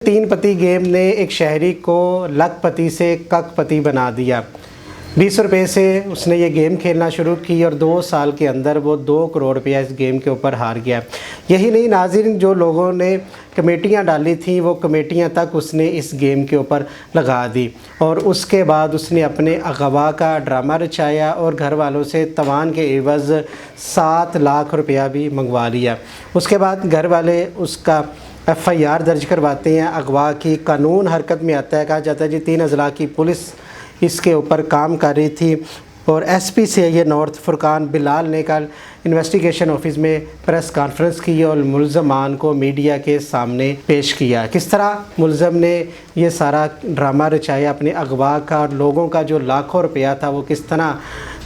तीन पति गेम ने एक शहरी को लखपति से कखपति बना दिया। 20 रुपये से उसने ये गेम खेलना शुरू की और 2 साल के अंदर वो 2 करोड़ रुपया इस गेम के ऊपर हार गया। यही नहीं नाज़रीन, जो लोगों ने कमेटियां डाली थी वो कमेटियां तक उसने इस गेम के ऊपर लगा दी और उसके बाद उसने अपने अगवा का ड्रामा रचाया और घर वालों से तवान के एवज़ 7 लाख रुपया भी मंगवा लिया। उसके बाद घर वाले उसका FIR दर्ज करवाते हैं। अगवा की कानून हरकत में आता है। कहा जाता है जी 3 अजला की पुलिस इसके ऊपर काम कर रही थी और SP से ये नॉर्थ फुरकान बिलाल ने कल इन्वेस्टिगेशन ऑफिस में प्रेस कॉन्फ्रेंस की और मुल्ज़मान को मीडिया के सामने पेश किया। किस तरह मुल्ज़म ने ये सारा ड्रामा रचाया अपने अगवा का और लोगों का जो लाखों रुपया था वो किस तरह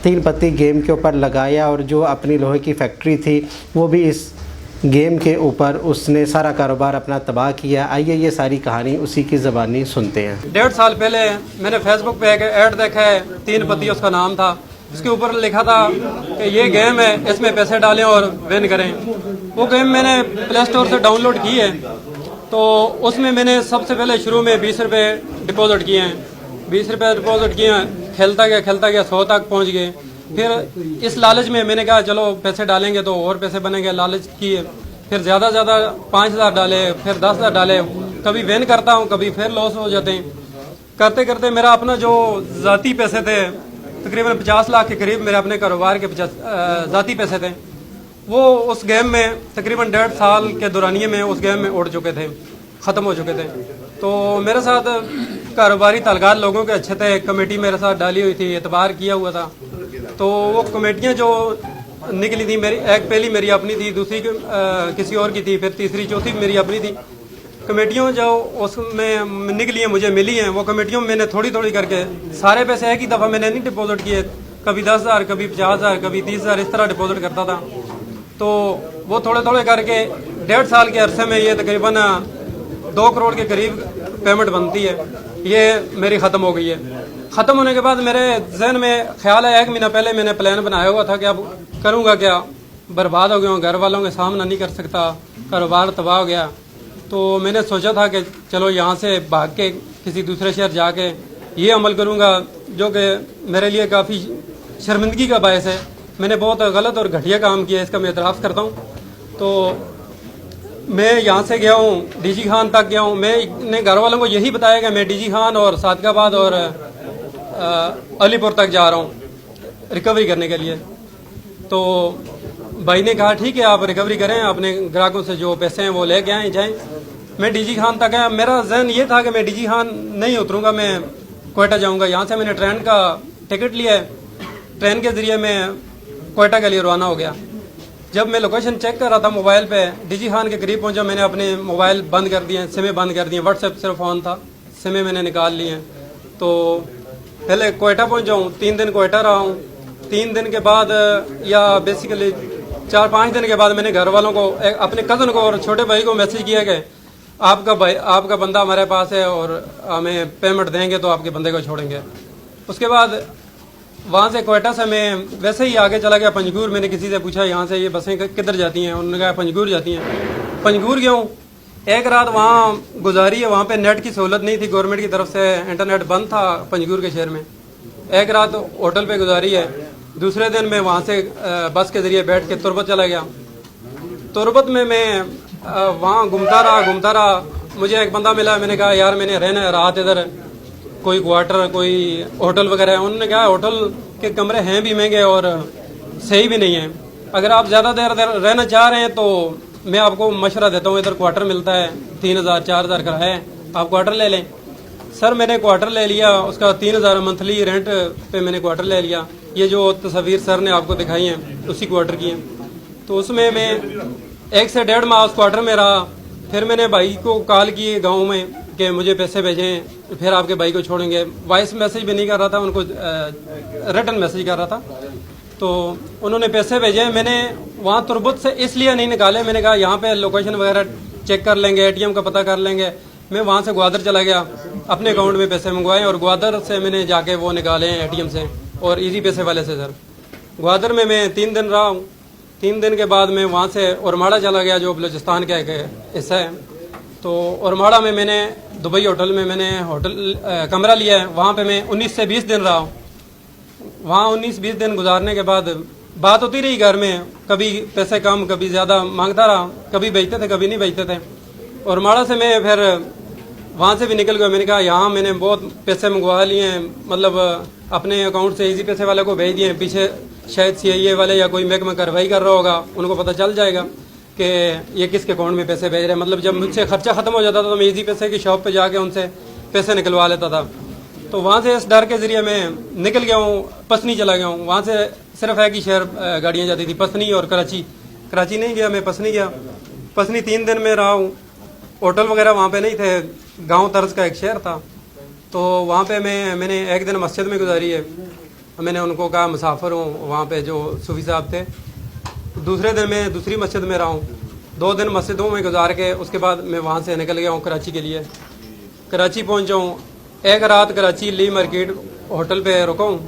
तीन पत्ती गेम के ऊपर लगाया और जो अपनी लोहे की फैक्ट्री थी वो भी इस गेम के ऊपर उसने सारा कारोबार अपना तबाह किया। आइए ये सारी कहानी उसी की ज़बानी सुनते हैं। 1.5 साल पहले मैंने फेसबुक पे एक ऐड देखा है, तीन पत्ती उसका नाम था। उसके ऊपर लिखा था कि ये गेम है, इसमें पैसे डालें और विन करें। वो गेम मैंने प्ले स्टोर से डाउनलोड की है, तो उसमें मैंने सबसे पहले शुरू में 20 रुपये डिपॉजिट किए हैं। 20 रुपये डिपॉजिट किए हैं, खेलता गया 100 तक पहुँच गए। फिर इस लालच में मैंने कहा चलो पैसे डालेंगे तो और पैसे बनेंगे, लालच किए। फिर ज़्यादा 5,000 डाले, फिर 10,000 डाले। कभी विन करता हूँ, कभी फिर लॉस हो जाते हैं। करते करते मेरा अपना जो ज़ाती पैसे थे तकरीबन 50 लाख के करीब मेरे अपने कारोबार के ज़ाती पैसे थे, वो उस गेम में तकरीबन 1.5 साल के दौरानिए में उस गेम में उड़ चुके थे, ख़त्म हो चुके थे। तो मेरे साथ कारोबारी ताल्लुकात लोगों के अच्छे थे, कमेटी मेरे साथ डाली हुई थी, एतबार किया हुआ था। तो वो कमेटियाँ जो निकली थी, मेरी एक पहली मेरी अपनी थी, दूसरी किसी और की थी, फिर तीसरी चौथी मेरी अपनी थी। कमेटियों जो उसमें निकली हैं मुझे मिली हैं, वो कमेटियों में मैंने थोड़ी थोड़ी करके सारे पैसे एक ही दफ़ा मैंने नहीं डिपॉजिट किए। कभी 10,000, कभी 50,000, कभी 30,000 इस तरह डिपॉजिट करता था। तो वो थोड़े थोड़े करके 1.5 साल के अरसे में ये तकरीबन 2 करोड़ के करीब पेमेंट बनती है, ये मेरी ख़त्म हो गई है। ख़त्म होने के बाद मेरे जहन में ख्याल आया, 1 महीना पहले मैंने प्लान बनाया हुआ था कि अब करूँगा क्या, बर्बाद हो गया हूँ, घर वालों के सामना नहीं कर सकता, कारोबार तबाह हो गया। तो मैंने सोचा था कि चलो यहाँ से भाग के किसी दूसरे शहर जाके ये अमल करूँगा जो कि मेरे लिए काफ़ी शर्मिंदगी का बायस है। मैंने बहुत गलत और घटिया काम किया, इसका मैं एतराफ़ करता हूँ। तो मैं यहाँ से गया हूँ, DG खान तक गया हूँ। मैंने घर वालों को यही बताया कि मैं DG खान और सादकाबाद और अलीपुर तक जा रहा हूँ रिकवरी करने के लिए। तो भाई ने कहा ठीक है आप रिकवरी करें, अपने ग्राहकों से जो पैसे हैं वो लेके आए जाएं। मैं DG खान तक आया। मेरा जहन ये था कि मैं DG खान नहीं उतरूँगा, मैं कोयटा जाऊँगा। यहाँ से मैंने ट्रेन का टिकट लिया है, ट्रेन के ज़रिए मैं कोयटा के लिए रवाना हो गया। जब मैं लोकेशन चेक कर रहा था मोबाइल पे, DG खान के करीब पहुंचा, मैंने अपने मोबाइल बंद कर दिए, सिमें बंद कर दिए। व्हाट्सएप सिर्फ ऑन था, सिमें मैंने निकाल लिए। तो पहले कोयटा पहुंचा हूँ, 3 दिन कोयटा रहा हूँ। 3 दिन के बाद या बेसिकली 4-5 दिन के बाद मैंने घर वालों को, अपने कज़न को और छोटे भाई को मैसेज किया कि आपका बंदा हमारे पास है और हमें पेमेंट देंगे तो आपके बंदे को छोड़ेंगे। उसके बाद वहाँ से कोयटा से मैं वैसे ही आगे चला गया पंजगूर। मैंने किसी से पूछा यहाँ से ये बसें किधर जाती हैं, उन्होंने कहा पंजगूर जाती हैं। पंजगूर गया हूँ, एक रात वहाँ गुजारी है। वहाँ पे नेट की सहूलत नहीं थी, गवर्नमेंट की तरफ से इंटरनेट बंद था पंजगूर के शहर में। एक रात होटल पे गुजारी है। दूसरे दिन मैं वहाँ से बस के ज़रिए बैठ के तुरबत चला गया। तुरबत में मैं वहाँ घूमता रहा। मुझे एक बंदा मिला, मैंने कहा यार मैंने रहना रात इधर, कोई क्वार्टर कोई होटल वगैरह है। उन्होंने कहा होटल के कमरे हैं भी महंगे और सही भी नहीं है। अगर आप ज़्यादा देर रहना चाह रहे हैं तो मैं आपको मशवरा देता हूँ, इधर क्वार्टर मिलता है, 3,000-4,000 किराया है, आप क्वार्टर ले लें। सर मैंने क्वार्टर ले लिया, उसका 3,000 मंथली रेंट पे मैंने क्वार्टर ले लिया। ये जो तस्वीर सर ने आपको दिखाई हैं उसी क्वार्टर की हैं। तो उसमें मैं 1 से 1.5 माह उस क्वार्टर में रहा। फिर मैंने भाई को कॉल की गाँव में कि मुझे पैसे भेजें, फिर आपके भाई को छोड़ेंगे। वॉइस मैसेज भी नहीं कर रहा था, उनको रिटर्न मैसेज कर रहा था। तो उन्होंने पैसे भेजे। मैंने वहाँ तुरबत से इसलिए नहीं निकाले, मैंने कहा यहाँ पे लोकेशन वगैरह चेक कर लेंगे, ATM का पता कर लेंगे। मैं वहाँ से ग्वादर चला गया, अपने अकाउंट में पैसे मंगवाए और ग्वादर से मैंने जाके वो निकाले ATM से और इजी पैसे वाले से। सर ग्वादर में मैं 3 दिन रहा हूँ। 3 दिन के बाद मैं वहाँ से उरमाड़ा चला गया, जो बलूचिस्तान का एक हिस्सा है। तो औरमाड़ा में मैंने दुबई होटल में मैंने कमरा लिया है। वहाँ पे मैं 19 से 20 दिन रहा हूँ। वहाँ 19-20 दिन गुजारने के बाद बात होती रही घर में, कभी पैसे कम कभी ज़्यादा मांगता रहा, कभी बेचते थे कभी नहीं बेचते थे। और माड़ा से मैं फिर वहाँ से भी निकल गया। मैंने कहा यहाँ मैंने बहुत पैसे मंगवा लिए हैं, मतलब अपने अकाउंट से इजी पैसे वाले को भेज दिए हैं। पीछे शायद CIA वाले या कोई महकमा कार्रवाई कर रहा होगा, उनको पता चल जाएगा कि ये किसके अकाउंट में पैसे भेज रहे हैं। मतलब जब मुझसे खर्चा ख़त्म हो जाता था तो मैं इजी पैसे की शॉप पे जाके उनसे पैसे निकलवा लेता था। तो वहाँ से इस डर के ज़रिए मैं निकल गया हूँ, पसनी चला गया हूँ। वहाँ से सिर्फ है कि शहर गाड़ियाँ जाती थी, पसनी और कराची नहीं गया, मैं पसनी गया। पसनी 3 दिन में रहा हूँ। होटल वगैरह वहाँ पे नहीं थे, गांव तर्ज का एक शहर था। तो वहाँ पे मैंने एक दिन मस्जिद में गुजारी है। मैंने उनको कहा मुसाफिर हूँ, वहाँ पे जो सूफी साहब थे। दूसरे दिन मैं दूसरी मस्जिद में रहा हूँ। 2 दिन मस्जिदों में गुजार के उसके बाद मैं वहाँ से निकल गया हूँ कराची के लिए। कराची पहुँचा हूँ, एक रात कराची ली मार्केट होटल पे रुका हूँ।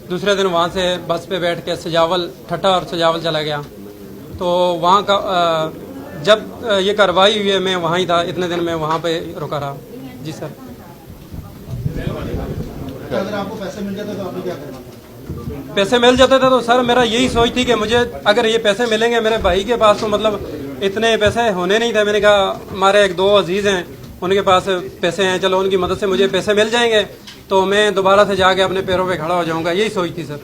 दूसरे दिन वहाँ से बस पे बैठ के सजावल, ठट्ठा और सजावल चला गया। तो वहाँ का जब ये कार्रवाई हुई है मैं वहाँ ही था। इतने दिन मैं वहाँ पे रुका रहा। जी सर। अगर आपको पैसे मिल जाते तो आपने क्या करना था? पैसे मिल जाते थे तो सर मेरा यही सोच थी कि मुझे अगर ये पैसे मिलेंगे मेरे भाई के पास, तो मतलब इतने पैसे होने नहीं थे। मैंने कहा हमारे 1-2 अजीज हैं, उनके पास पैसे हैं, चलो उनकी मदद से मुझे पैसे मिल जाएंगे तो मैं दोबारा से जाके अपने पैरों पे खड़ा हो जाऊंगा। यही सोच थी सर।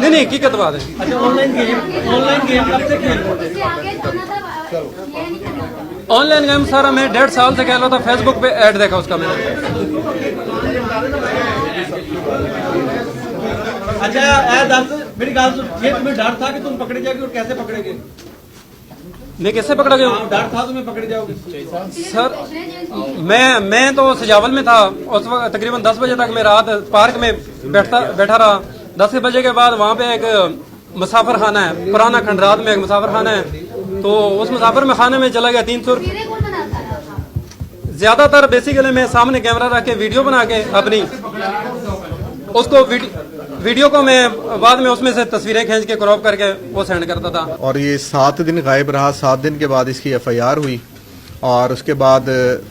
नहीं हकीकत बात है। अच्छा, ऑनलाइन गेम कब से खेल रहे थे? ऑनलाइन गेम सर मैं 1.5 साल से खेल रहा था। फेसबुक पे ऐड देखा उसका मैंने। अच्छा, मेरी गाल सुन, ये तुम्हें डर था कि तुम पकड़े जाओगे और कैसे पकड़ेगे? मैं कैसे पकड़ा गया हूँ? डर था तुम्हें पकड़े जाओगे सर मैं तो सजावल में था उस वक्त। तकरीबन 10 बजे तक मैं रात पार्क में बैठा रहा। 10 बजे के बाद वहाँ पे एक मुसाफिर खाना है, पुराना खंडरात में एक मुसाफिर खाना है। तो उस मुसाफिर में खाने में चला गया। 300 ज्यादातर बेसिकली मैं सामने कैमरा रख के वीडियो बना के अपनी उसको वीडियो को मैं बाद में उसमें से तस्वीरें खींच के क्रॉप करके वो सेंड करता था। और ये 7 दिन गायब रहा। 7 दिन के बाद इसकी FIR हुई और उसके बाद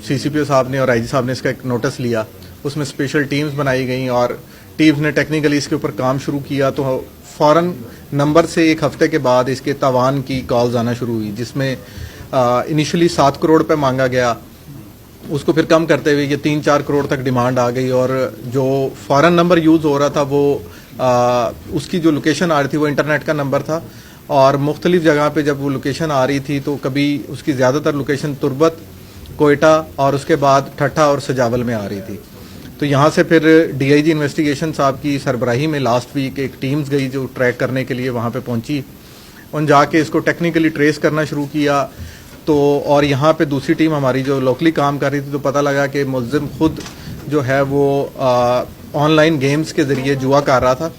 CCPO साहब ने और IG साहब ने इसका एक नोटिस लिया। उसमें स्पेशल टीम्स बनाई गई और टीम्स ने टेक्निकली इसके ऊपर काम शुरू किया। तो फौरन नंबर से 1 हफ्ते के बाद इसके तावान की कॉल्स आना शुरू हुई, जिसमें इनिशियली 7 करोड़ पे मांगा गया। उसको फिर कम करते हुए ये 3-4 करोड़ तक डिमांड आ गई। और जो फॉरेन नंबर यूज़ हो रहा था वो उसकी जो लोकेशन आ रही थी वो इंटरनेट का नंबर था। और मुख्तलिफ जगह पे जब वो लोकेशन आ रही थी तो कभी उसकी ज़्यादातर लोकेशन तुर्बत, कोयटा और उसके बाद ठट्ठा और सजावल में आ रही थी। तो यहाँ से फिर DIG इन्वेस्टिगेशन साहब की सरबराही में लास्ट वीक एक टीम्स गई जो ट्रैक करने के लिए वहाँ पे पहुँची। उन जाके इसको टेक्निकली ट्रेस करना शुरू किया। तो और यहाँ पे दूसरी टीम हमारी जो लोकली काम कर रही थी, तो पता लगा कि मुल्ज़िम खुद जो है वो ऑनलाइन गेम्स के ज़रिए जुआ कर रहा था।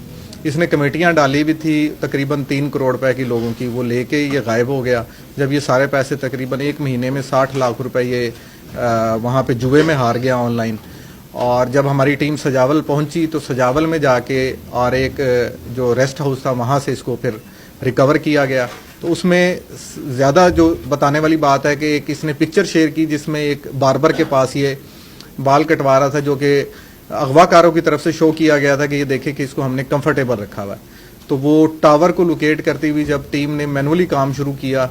इसने कमेटियाँ डाली भी थी तकरीबन 3 करोड़ रुपए की लोगों की, वो लेके ये गायब हो गया। जब ये सारे पैसे तकरीबन 1 महीने में 60 लाख रुपए ये वहाँ पे जुए में हार गया ऑनलाइन। और जब हमारी टीम सजावल पहुंची तो सजावल में जाके और एक जो रेस्ट हाउस था वहाँ से इसको फिर रिकवर किया गया। तो उसमें ज़्यादा जो बताने वाली बात है कि एक इसने पिक्चर शेयर की जिसमें एक बार्बर के पास ये बाल कटवा रहा था, जो कि अगवाकारों की तरफ से शो किया गया था कि ये देखे कि इसको हमने कंफर्टेबल रखा हुआ है। तो वो टावर को लोकेट करती हुई जब टीम ने मैनुअली काम शुरू किया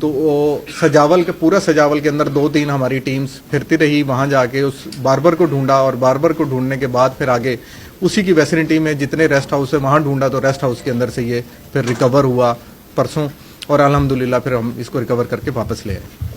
तो वो सजावल के पूरा सजावल के अंदर 2-3 हमारी टीम्स फिरती रही, वहाँ जाके उस बार्बर को ढूंढा और बार्बर को ढूंढने के बाद फिर आगे उसी की वेसिनिटी में जितने रेस्ट हाउस है वहाँ ढूंढा। तो रेस्ट हाउस के अंदर से ये फिर रिकवर हुआ परसों और अल्हम्दुलिल्लाह फिर हम इसको रिकवर करके वापस ले आए।